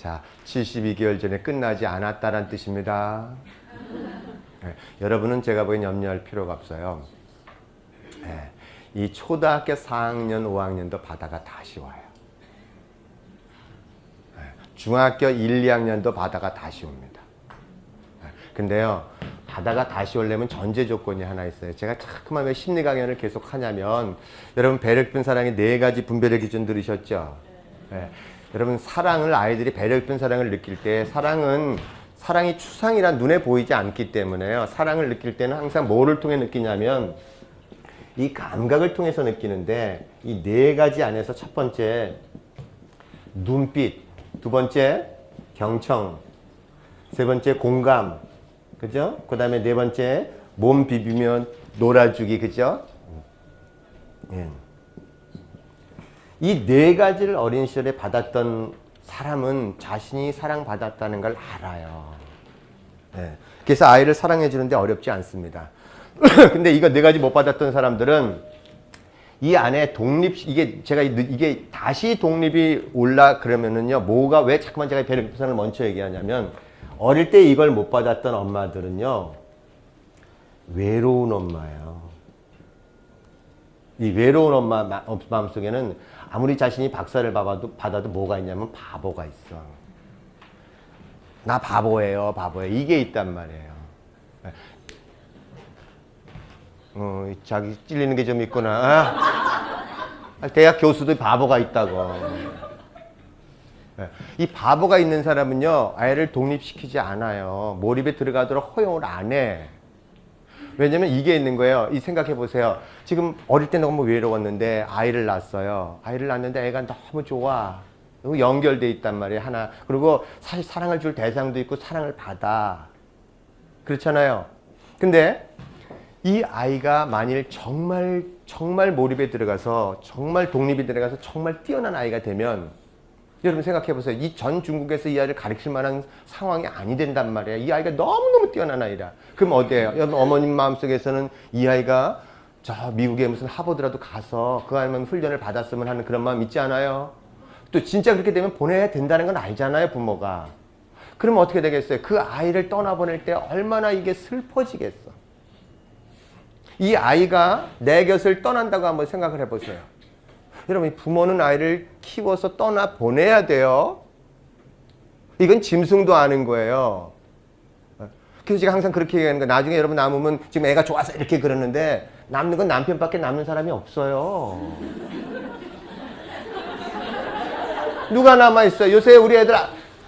자, 72개월 전에 끝나지 않았다란 뜻입니다. 네, 여러분은 제가 보기엔 염려할 필요가 없어요. 네, 이 초등학교 4학년, 5학년도 바다가 다시 와요. 네, 중학교 1, 2학년도 바다가 다시 옵니다. 네, 근데요, 바다가 다시 오려면 전제 조건이 하나 있어요. 제가 자꾸만 왜 심리 강연을 계속 하냐면, 여러분 배려 깊은 사랑의 4가지 분별의 기준 들으셨죠? 네. 여러분 사랑을 아이들이 배려 깊은 사랑을 느낄 때 사랑이 추상이란 눈에 보이지 않기 때문에요. 사랑을 느낄 때는 항상 뭐를 통해 느끼냐면 이 감각을 통해서 느끼는데 이 4가지 안에서 첫 번째 눈빛, 두 번째 경청, 세 번째 공감, 그죠? 그 다음에 4번째 몸 비비면 놀아주기, 그죠? 예. 이 4가지를 어린 시절에 받았던 사람은 자신이 사랑받았다는 걸 알아요. 네. 그래서 아이를 사랑해 주는데 어렵지 않습니다. 근데 이거 4가지 못 받았던 사람들은 이 안에 이게 다시 독립이 올라 그러면은요, 뭐가 왜 자꾸만 제가 배려 깊은 사랑을 먼저 얘기하냐면, 어릴 때 이걸 못 받았던 엄마들은요, 외로운 엄마예요. 이 외로운 엄마 마음속에는 아무리 자신이 박사를 받아도 뭐가 있냐면 바보가 있어. 나 바보예요, 바보예요. 이게 있단 말이에요. 자기 찔리는 게 좀 있구나. 대학 교수도 바보가 있다고. 이 바보가 있는 사람은요, 아이를 독립시키지 않아요. 몰입에 들어가도록 허용을 안 해. 왜냐면 이게 있는 거예요. 이 생각해 보세요. 지금 어릴 때 너무 외로웠는데 아이를 낳았어요. 아이를 낳았는데 애가 너무 좋아. 연결돼 있단 말이에요. 하나. 그리고 사실 사랑을 줄 대상도 있고 사랑을 받아. 그렇잖아요. 근데 이 아이가 만일 정말 몰입에 들어가서 정말 독립이 들어가서 정말 뛰어난 아이가 되면, 여러분 생각해 보세요. 이 전 중국에서 이 아이를 가르칠 만한 상황이 아니 된단 말이에요. 이 아이가 너무너무 뛰어난 아이라. 그럼 어때요? 여러분 어머님 마음속에서는 이 아이가 저 미국에 무슨 하버드라도 가서 그 아이만 훈련을 받았으면 하는 그런 마음 있지 않아요? 또 진짜 그렇게 되면 보내야 된다는 건 알잖아요, 부모가. 그럼 어떻게 되겠어요? 그 아이를 떠나보낼 때 얼마나 이게 슬퍼지겠어. 이 아이가 내 곁을 떠난다고 한번 생각을 해보세요. 여러분, 부모는 아이를 키워서 떠나 보내야 돼요. 이건 짐승도 아는 거예요. 그래서 제가 항상 그렇게 얘기하는 거예요. 나중에 여러분 남으면, 지금 애가 좋아서 이렇게 그러는데 남는 건 남편밖에 남는 사람이 없어요. 누가 남아있어요? 요새 우리 애들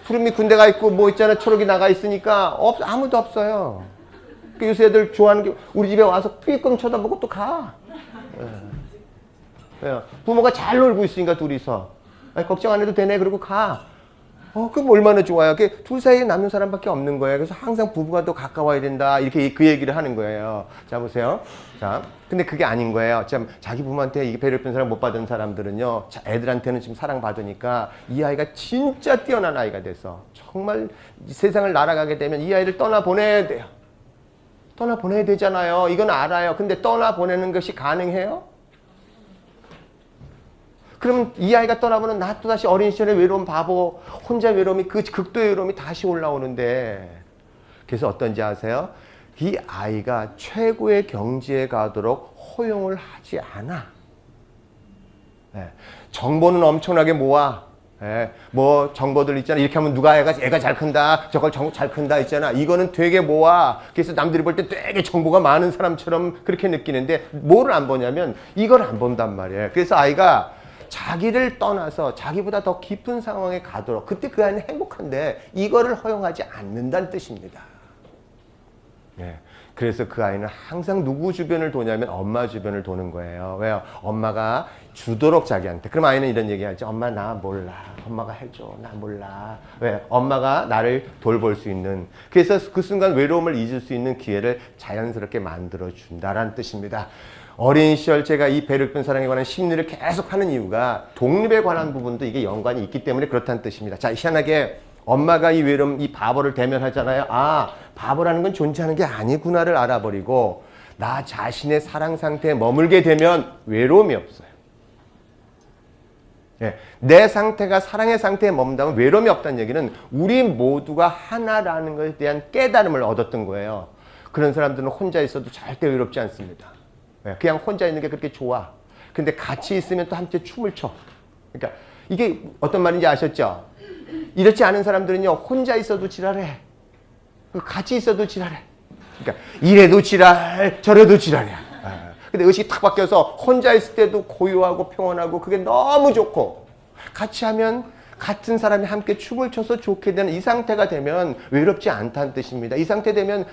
푸름이 군대 가 있고 뭐 있잖아, 초록이 나가 있으니까 아무도 없어요. 요새 애들 좋아하는 게 우리 집에 와서 삐끔 쳐다보고 또 가. 부모가 잘 놀고 있으니까 둘이서 걱정 안 해도 되네 그러고 가. 그럼 얼마나 좋아요. 둘 사이에 남는 사람밖에 없는 거예요. 그래서 항상 부부가 더 가까워야 된다, 이렇게 그 얘기를 하는 거예요. 자 보세요. 자, 근데 그게 아닌 거예요. 참 자기 부모한테 이게 배려 깊은 사랑 못 받은 사람들은요, 애들한테는 지금 사랑 받으니까 이 아이가 진짜 뛰어난 아이가 돼서 정말 세상을 날아가게 되면 이 아이를 떠나 보내야 돼요. 떠나 보내야 되잖아요. 이건 알아요. 근데 떠나 보내는 것이 가능해요? 그럼 이 아이가 떠나보면 나 또다시 어린 시절의 외로운 바보, 혼자 외로움이, 그 극도의 외로움이 다시 올라오는데, 그래서 어떤지 아세요? 이 아이가 최고의 경지에 가도록 허용을 하지 않아. 정보는 엄청나게 모아. 뭐 정보들 있잖아. 이렇게 하면 누가 애가 잘 큰다, 저걸 잘 큰다 있잖아. 이거는 되게 모아. 그래서 남들이 볼 때 되게 정보가 많은 사람처럼 그렇게 느끼는데, 뭐를 안 보냐면 이걸 안 본단 말이에요. 그래서 아이가 자기를 떠나서 자기보다 더 깊은 상황에 가도록, 그때 그 아이는 행복한데 이거를 허용하지 않는다는 뜻입니다. 그래서 그 아이는 항상 누구 주변을 도냐면 엄마 주변을 도는 거예요. 왜요? 엄마가 주도록 자기한테. 그럼 아이는 이런 얘기 하죠. 엄마 나 몰라. 엄마가 해줘. 나 몰라. 왜? 엄마가 나를 돌볼 수 있는. 그래서 그 순간 외로움을 잊을 수 있는 기회를 자연스럽게 만들어준다라는 뜻입니다. 어린 시절 제가 이 배려 깊은 사랑에 관한 심리를 계속 하는 이유가 독립에 관한 부분도 이게 연관이 있기 때문에 그렇다는 뜻입니다. 자, 희한하게 엄마가 이 외로움, 이 바보를 대면하잖아요. 아, 바보라는 건 존재하는 게 아니구나를 알아버리고 나 자신의 사랑 상태에 머물게 되면 외로움이 없어요. 예, 내 상태가 사랑의 상태에 머문다면 외로움이 없다는 얘기는 우리 모두가 하나라는 것에 대한 깨달음을 얻었던 거예요. 그런 사람들은 혼자 있어도 절대 외롭지 않습니다. 예, 그냥 혼자 있는 게 그렇게 좋아. 근데 같이 있으면 또 함께 춤을 춰. 그러니까 이게 어떤 말인지 아셨죠? 이렇지 않은 사람들은요, 혼자 있어도 지랄해. 같이 있어도 지랄해. 그러니까 이래도 지랄, 저래도 지랄이야. 근데 의식이 탁 바뀌어서 혼자 있을 때도 고요하고 평온하고 그게 너무 좋고, 같이 하면 같은 사람이 함께 춤을 춰서 좋게 되는 이 상태가 되면 외롭지 않다는 뜻입니다. 이 상태 되면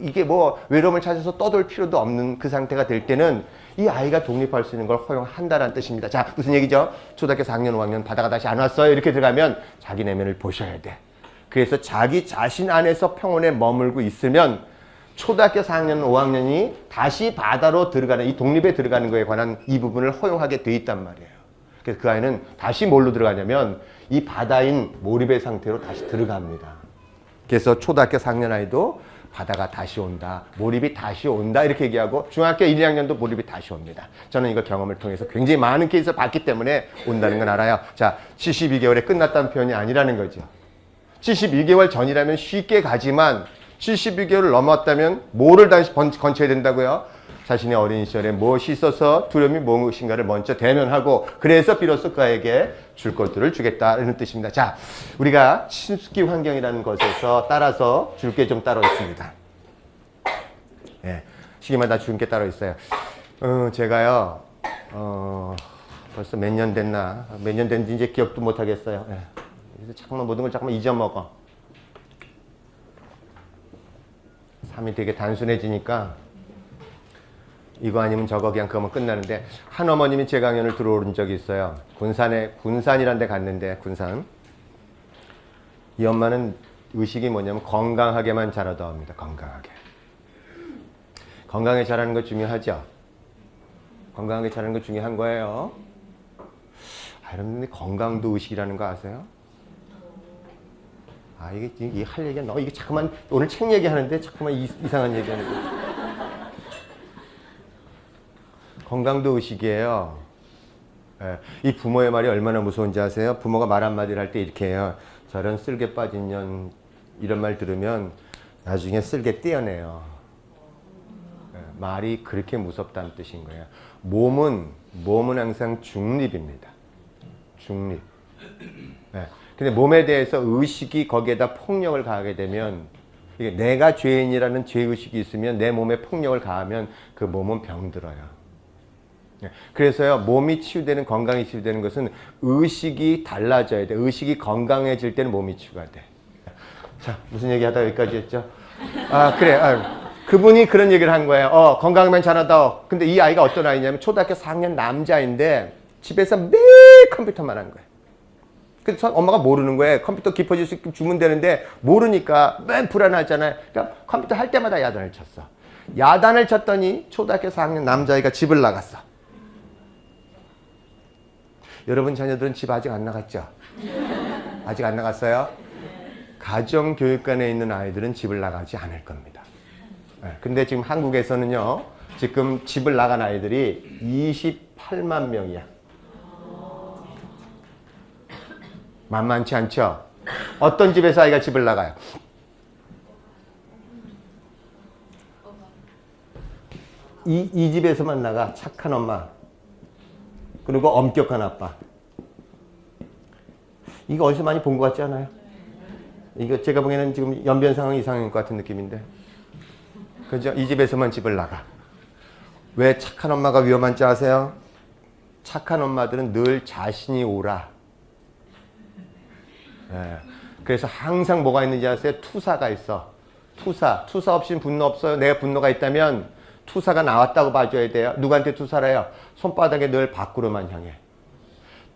이게 뭐 외로움을 찾아서 떠돌 필요도 없는 그 상태가 될 때는 이 아이가 독립할 수 있는 걸 허용한다는 뜻입니다. 자, 무슨 얘기죠? 초등학교 4학년, 5학년 바다가 다시 안 왔어요. 이렇게 들어가면 자기 내면을 보셔야 돼. 그래서 자기 자신 안에서 평온에 머물고 있으면 초등학교 4학년, 5학년이 다시 바다로 들어가는, 이 독립에 들어가는 거에 관한 이 부분을 허용하게 돼 있단 말이에요. 그래서 그 아이는 다시 뭘로 들어가냐면 이 바다인 몰입의 상태로 다시 들어갑니다. 그래서 초등학교 4학년 아이도 바다가 다시 온다, 몰입이 다시 온다 이렇게 얘기하고, 중학교 1, 2학년도 몰입이 다시 옵니다. 저는 이거 경험을 통해서 굉장히 많은 케이스를 봤기 때문에 온다는 건 알아요. 자, 72개월에 끝났다는 표현이 아니라는 거죠. 72개월 전이라면 쉽게 가지만 72개월을 넘었다면 뭐를 다시 건쳐야 된다고요? 자신의 어린 시절에 무엇이 있어서 두려움이 무엇인가를 먼저 대면하고, 그래서 비로소 그에게 줄 것들을 주겠다는 뜻입니다. 자, 우리가 친숙기 환경이라는 것에서 따라서 줄 게 좀 따로 있습니다. 예, 시기마다 줄 게 따로 있어요. 제가요, 벌써 몇 년 됐나? 몇 년 됐는지 이제 기억도 못 하겠어요. 예. 그래서 자꾸만 모든 걸 자꾸만 잊어먹어. 삶이 되게 단순해지니까 이거 아니면 저거 그냥 그거면 끝나는데, 한 어머님이 제 강연을 들어오른 적이 있어요. 군산이라는 데 갔는데, 군산. 이 엄마는 의식이 뭐냐면 건강하게만 자라다 합니다. 건강하게. 건강하게 자라는 거 중요하죠? 건강하게 자라는 거 중요한 거예요. 여러분들 건강도 의식이라는 거 아세요? 이게 할 얘기가 너무, 이게 자꾸만, 오늘 책 얘기하는데 자꾸만 이상한 얘기하는 거. 건강도 의식이에요. 예, 이 부모의 말이 얼마나 무서운지 아세요? 부모가 말 한마디를 할 때 이렇게 해요. 저런 쓸개 빠진 년, 이런 말 들으면 나중에 쓸개 떼어내요. 예, 말이 그렇게 무섭다는 뜻인 거예요. 몸은 항상 중립입니다. 중립. 예. 근데 몸에 대해서 의식이 거기에다 폭력을 가하게 되면, 이게 내가 죄인이라는 죄의식이 있으면 내 몸에 폭력을 가하면 그 몸은 병들어요. 그래서요, 몸이 치유되는, 건강이 치유되는 것은 의식이 달라져야 돼. 의식이 건강해질 때는 몸이 치유가 돼. 자, 무슨 얘기 하다 여기까지 했죠? 그래. 그분이 그런 얘기를 한 거예요. 건강하면 잘하다. 근데 이 아이가 어떤 아이냐면 초등학교 4학년 남자인데 집에서 매일 컴퓨터만 한 거예요. 그래서 엄마가 모르는 거예요. 컴퓨터 깊어질 수 있게 주면 되는데 모르니까 맨 불안하잖아요. 그러니까 컴퓨터 할 때마다 야단을 쳤어. 야단을 쳤더니 초등학교 4학년 남자아이가 집을 나갔어. 여러분 자녀들은 집 아직 안 나갔죠? 아직 안 나갔어요? 가정교육관에 있는 아이들은 집을 나가지 않을 겁니다. 근데 지금 한국에서는요, 지금 집을 나간 아이들이 28만 명이야. 만만치 않죠? 어떤 집에서 아이가 집을 나가요? 이 집에서만 나가. 착한 엄마, 그리고 엄격한 아빠. 이거 어디서 많이 본 것 같지 않아요? 이거 제가 보기에는 지금 연변 상황 이상인 것 같은 느낌인데, 그죠? 이 집에서만 집을 나가. 왜 착한 엄마가 위험한지 아세요? 착한 엄마들은 늘 자신이 옳아. 예. 그래서 항상 뭐가 있는지 아세요? 투사가 있어. 투사 없이는 분노 없어요. 내가 분노가 있다면 투사가 나왔다고 봐줘야 돼요. 누구한테 투사를 해요? 손바닥에 늘 밖으로만 향해.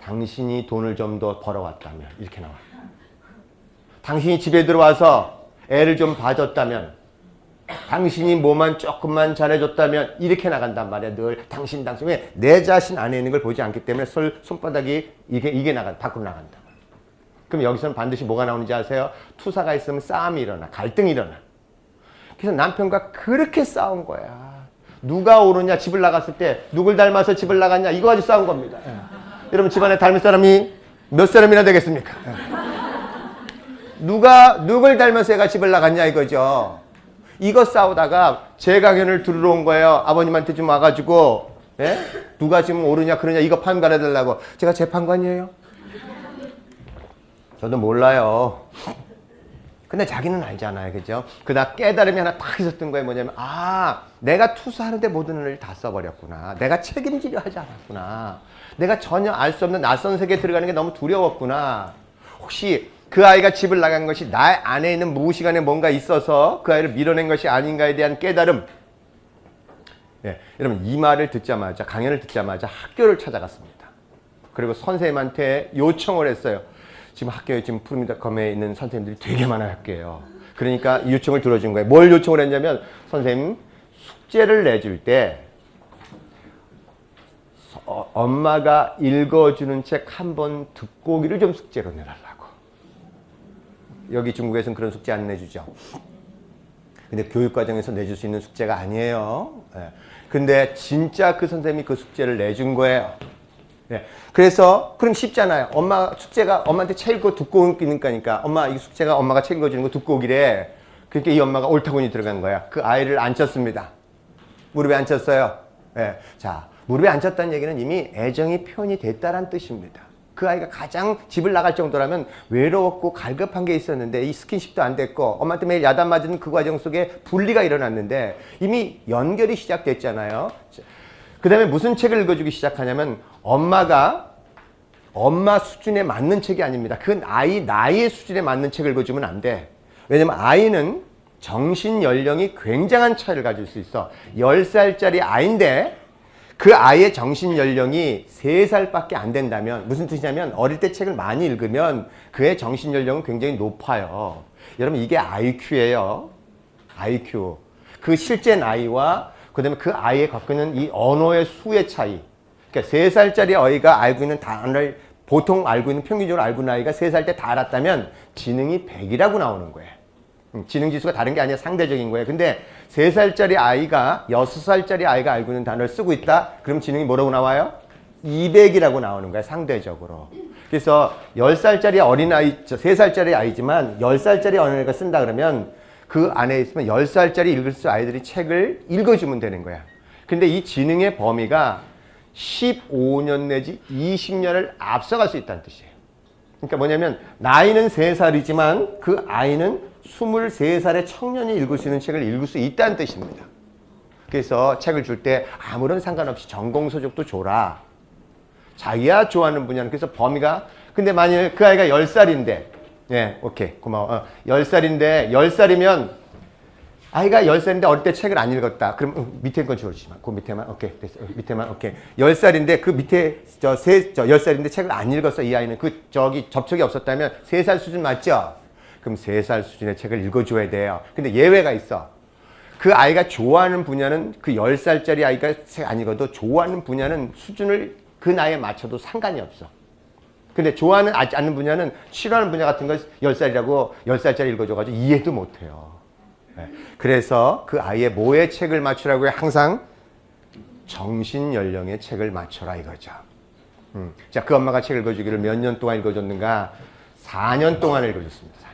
당신이 돈을 좀 더 벌어왔다면, 이렇게 나와. 당신이 집에 들어와서 애를 좀 봐줬다면, 당신이 뭐만 조금만 잘해줬다면, 이렇게 나간단 말이야. 늘 당신. 왜? 내 자신 안에 있는 걸 보지 않기 때문에 손바닥이 이게 밖으로 나간다. 그럼 여기서는 반드시 뭐가 나오는지 아세요? 투사가 있으면 싸움이 일어나, 갈등이 일어나. 그래서 남편과 그렇게 싸운 거야. 누가 옳으냐, 집을 나갔을 때 누굴 닮아서 집을 나갔냐, 이거 가지고 싸운 겁니다. 여러분 집안에 닮을 사람이 몇 사람이나 되겠습니까? 누굴 닮아서 애가 집을 나갔냐 이거죠. 이거 싸우다가 제 강연을 들으러 온 거예요. 아버님한테 좀 와가지고 예? 누가 지금 옳으냐 그러냐 이거 판가해달라고. 제가 재판관이에요? 저도 몰라요. 근데 자기는 알잖아요. 그죠? 그다 깨달음이 하나 딱 있었던 거예요. 뭐냐면 내가 투수하는데 모든 을 다 써버렸구나. 내가 책임지려 하지 않았구나. 내가 전혀 알 수 없는 낯선 세계에 들어가는 게 너무 두려웠구나. 혹시 그 아이가 집을 나간 것이 나 안에 있는 무의식 안에 뭔가 있어서 그 아이를 밀어낸 것이 아닌가에 대한 깨달음. 예, 여러분 이 말을 듣자마자 강연을 듣자마자 학교를 찾아갔습니다. 그리고 선생님한테 요청을 했어요. 지금 학교에 지금 푸르미닷컴에 있는 선생님들이 되게 많아요, 학교에요. 그러니까 이 요청을 들어준 거예요. 뭘 요청을 했냐면 선생님 숙제를 내줄 때 엄마가 읽어주는 책 한 번 듣고 오기를 좀 숙제로 내달라고. 여기 중국에서는 그런 숙제 안 내주죠. 근데 교육과정에서 내줄 수 있는 숙제가 아니에요. 예. 근데 진짜 그 선생님이 그 숙제를 내준 거예요. 예. 그래서 그럼 쉽잖아요. 숙제가 엄마한테 책 읽고 듣고 오니까 엄마 이 숙제가 엄마가 책 읽어주는 거 듣고 오기래. 그러니까 이 엄마가 옳다군이 들어간 거야. 그 아이를 앉혔습니다. 무릎에 앉혔어요. 예. 자, 무릎에 앉혔다는 얘기는 이미 애정이 표현이 됐다는 뜻입니다. 그 아이가 가장 집을 나갈 정도라면 외로웠고 갈급한 게 있었는데 이 스킨십도 안 됐고 엄마한테 매일 야단 맞은 그 과정 속에 분리가 일어났는데 이미 연결이 시작됐잖아요. 그 다음에 무슨 책을 읽어주기 시작하냐면 엄마 수준에 맞는 책이 아닙니다. 그 나이의 수준에 맞는 책을 읽어주면 안 돼. 왜냐면 아이는 정신 연령이 굉장한 차이를 가질 수 있어. 10살짜리 아이인데 그 아이의 정신 연령이 3살밖에 안 된다면 무슨 뜻이냐면 어릴 때 책을 많이 읽으면 그의 정신 연령은 굉장히 높아요. 여러분 이게 IQ예요. IQ. 그 실제 나이와 그다음에 그 아이의 갖고 있는 이 언어의 수의 차이. 그러니까 3살짜리 아이가 알고 있는 단어를 보통 알고 있는 평균적으로 알고 있는 아이가 3살 때 다 알았다면 지능이 100이라고 나오는 거예요. 지능 지수가 다른 게 아니라 상대적인 거예요. 근데 3살짜리 아이가 6살짜리 아이가 알고 있는 단어를 쓰고 있다. 그럼 지능이 뭐라고 나와요? 200이라고 나오는 거예요. 상대적으로. 그래서 10살짜리 어린아이, 3살짜리 아이지만 10살짜리 어린아이가 쓴다 그러면 그 안에 있으면 10살짜리 읽을 수 아이들이 책을 읽어주면 되는 거야. 근데 이 지능의 범위가 15년 내지 20년을 앞서갈 수 있다는 뜻이에요. 그러니까 뭐냐면 나이는 3살이지만 그 아이는 23살의 청년이 읽을 수 있는 책을 읽을 수 있다는 뜻입니다. 그래서 책을 줄 때 아무런 상관없이 전공 소적도 줘라. 자기가 좋아하는 분야는. 그래서 범위가 근데 만일 그 아이가 10살인데 예, 오케이 고마워. 10살인데 10살이면 아이가 10살인데 어릴 때 책을 안 읽었다. 그럼 밑에 건 지워주지 마. 그 밑에만 오케이 됐어. 밑에만 오케이. 10살인데 그 밑에 10살인데 책을 안 읽었어. 이 아이는 접촉이 없었다면 3살 수준 맞죠? 그럼 3살 수준의 책을 읽어줘야 돼요. 근데 예외가 있어. 그 아이가 좋아하는 분야는 그 10살짜리 아이가 책 안 읽어도 좋아하는 분야는 수준을 그 나이에 맞춰도 상관이 없어. 근데 좋아하는 않는 분야는 싫어하는 분야 같은 걸 10살이라고 10살짜리 읽어줘가지고 이해도 못해요. 네. 그래서 그 아이의 뭐의 책을 맞추라고요? 항상 정신 연령의 책을 맞춰라 이거죠. 자, 그 엄마가 책 읽어주기를 몇 년 동안 읽어줬는가? 4년 동안 읽어줬습니다. 4년.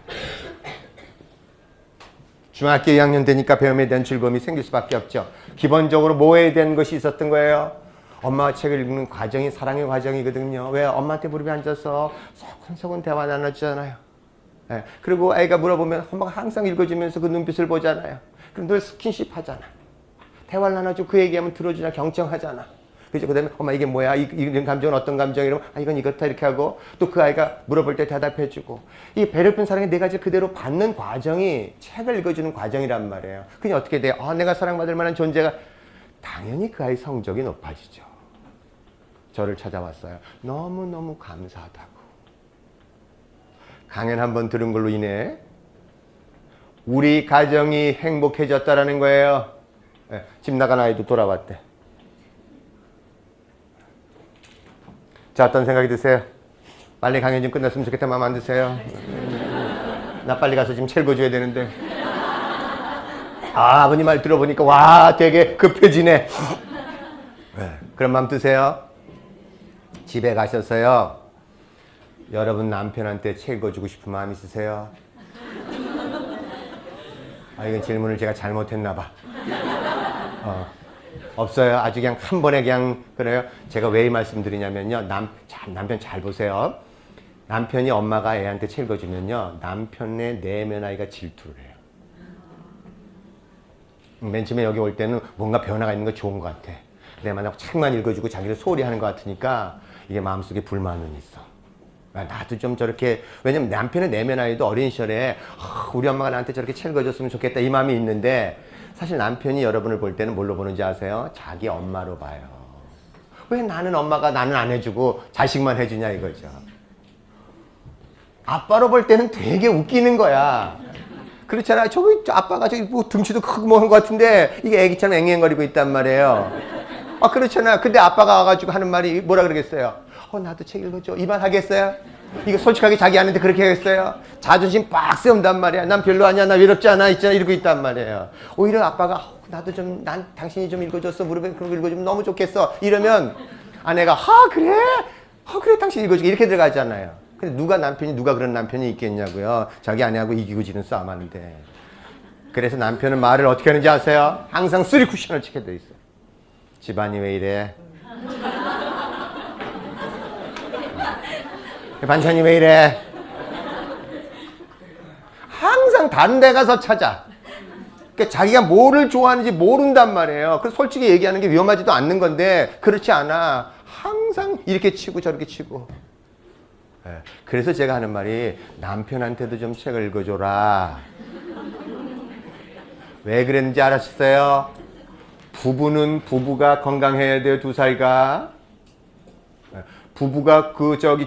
중학교 2학년 되니까 배움에 대한 즐거움이 생길 수밖에 없죠. 기본적으로 뭐에 대한 것이 있었던 거예요? 엄마가 책을 읽는 과정이 사랑의 과정이거든요. 왜? 엄마한테 무릎에 앉아서 소근소근 대화 나눠주잖아요. 네. 그리고 애가 물어보면 엄마가 항상 읽어주면서 그 눈빛을 보잖아요. 그럼 늘 스킨십 하잖아. 대화를 나눠주고 그 얘기하면 들어주냐 경청하잖아. 그죠? 그 다음에 엄마 이게 뭐야? 이런 감정은 어떤 감정이라고? 이건 이렇다 이렇게 하고 또 그 아이가 물어볼 때 대답해주고 이 배려픈 사랑의 4가지를 그대로 받는 과정이 책을 읽어주는 과정이란 말이에요. 그냥 어떻게 돼요? 내가 사랑받을 만한 존재가 당연히 그 아이 성적이 높아지죠. 저를 찾아왔어요. 너무너무 감사하다고. 강연 한번 들은 걸로 인해 우리 가정이 행복해졌다라는 거예요. 네, 집 나간 아이도 돌아왔대. 자, 어떤 생각이 드세요? 빨리 강연 좀 끝났으면 좋겠다 마음 안 드세요? 나 빨리 가서 지금 책 읽어줘야 되는데. 아버님 말 들어보니까 와 되게 급해지네. 네, 그런 마음 드세요? 집에 가셔서요. 여러분 남편한테 책 읽어주고 싶은 마음 있으세요? 아, 이건 질문을 제가 잘못했나 봐. 없어요. 아주 그냥 한 번에 그냥 그래요. 제가 왜 이 말씀드리냐면요. 남편 잘 보세요. 남편이 엄마가 애한테 책 읽어주면요. 남편의 내면 아이가 질투를 해요. 맨 처음에 여기 올 때는 뭔가 변화가 있는 거 좋은 것 같아. 근데 만약 책만 읽어주고 자기를 소홀히 하는 것 같으니까 이게 마음속에 불만은 있어. 나도 좀 저렇게, 왜냐면 남편의 내면 아이도 어린 시절에 우리 엄마가 나한테 저렇게 책 읽어줬으면 좋겠다 이 마음이 있는데 사실 남편이 여러분을 볼 때는 뭘로 보는지 아세요? 자기 엄마로 봐요. 왜 나는 엄마가 나는 안 해주고 자식만 해주냐 이거죠. 아빠로 볼 때는 되게 웃기는 거야. 그렇잖아. 저기 아빠가 저기 뭐 등치도 크고 뭐 한 것 같은데 이게 애기처럼 앵앵거리고 있단 말이에요. 아 그렇잖아. 근데 아빠가 와가지고 하는 말이 뭐라 그러겠어요? 나도 책 읽어줘. 이 말 하겠어요? 이거 솔직하게 자기 아는데 그렇게 하겠어요? 자존심 빡 세운단 말이야. 난 별로 아니야. 나 외롭지 않아. 있잖아. 이러고 있단 말이에요. 오히려 아빠가 나도 좀, 당신이 좀 읽어줬어. 무릎에 그런 거 읽어주면 너무 좋겠어. 이러면 아내가 그래? 그래 당신 읽어줄게. 이렇게 들어가잖아요. 근데 누가 그런 남편이 있겠냐고요. 자기 아내하고 이기고 지는 싸움하는데. 그래서 남편은 말을 어떻게 하는지 아세요? 항상 쓰리 쿠션을 치게 돼 있어. 집안이 왜 이래? 반찬이 왜 이래? 항상 다른 데 가서 찾아. 그러니까 자기가 뭐를 좋아하는지 모른단 말이에요. 그래서 솔직히 얘기하는 게 위험하지도 않는 건데 그렇지 않아. 항상 이렇게 치고 저렇게 치고. 그래서 제가 하는 말이 남편한테도 좀 책을 읽어줘라. 왜 그랬는지 알았어요? 부부는 부부가 건강해야 돼요. 두 사이가. 부부가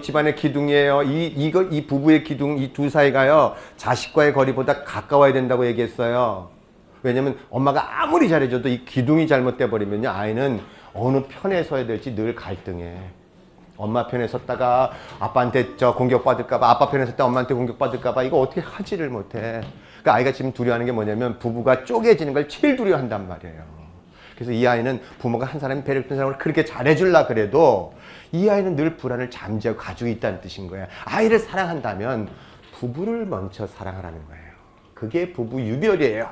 집안의 기둥이에요. 이 부부의 기둥, 이 두 사이가요. 자식과의 거리보다 가까워야 된다고 얘기했어요. 왜냐면 엄마가 아무리 잘해줘도 이 기둥이 잘못돼 버리면요. 아이는 어느 편에 서야 될지 늘 갈등해. 엄마 편에 섰다가 아빠한테 공격받을까봐, 아빠 편에 섰다가 엄마한테 공격받을까봐 이거 어떻게 하지를 못해. 그러니까 아이가 지금 두려워하는 게 뭐냐면 부부가 쪼개지는 걸 제일 두려워한단 말이에요. 그래서 이 아이는 부모가 한 사람이 배려 깊은 사람을 그렇게 잘해주려 그래도 이 아이는 늘 불안을 잠재우고 가지고 있다는 뜻인 거예요. 아이를 사랑한다면 부부를 먼저 사랑하라는 거예요. 그게 부부 유별이에요.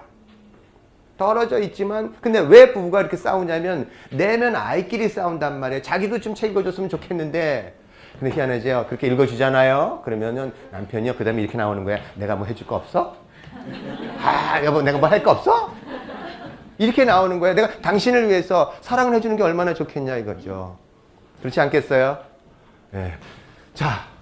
떨어져 있지만 근데 왜 부부가 이렇게 싸우냐면 내면 아이끼리 싸운단 말이에요. 자기도 좀 책 읽어줬으면 좋겠는데 근데 희한하죠. 그렇게 읽어주잖아요. 그러면은 남편이요. 그 다음에 이렇게 나오는 거야. 내가 뭐 해줄 거 없어? 여보 내가 뭐 할 거 없어? 이렇게 나오는 거야. 내가 당신을 위해서 사랑을 해주는 게 얼마나 좋겠냐 이거죠. 그렇지 않겠어요? 네. 자.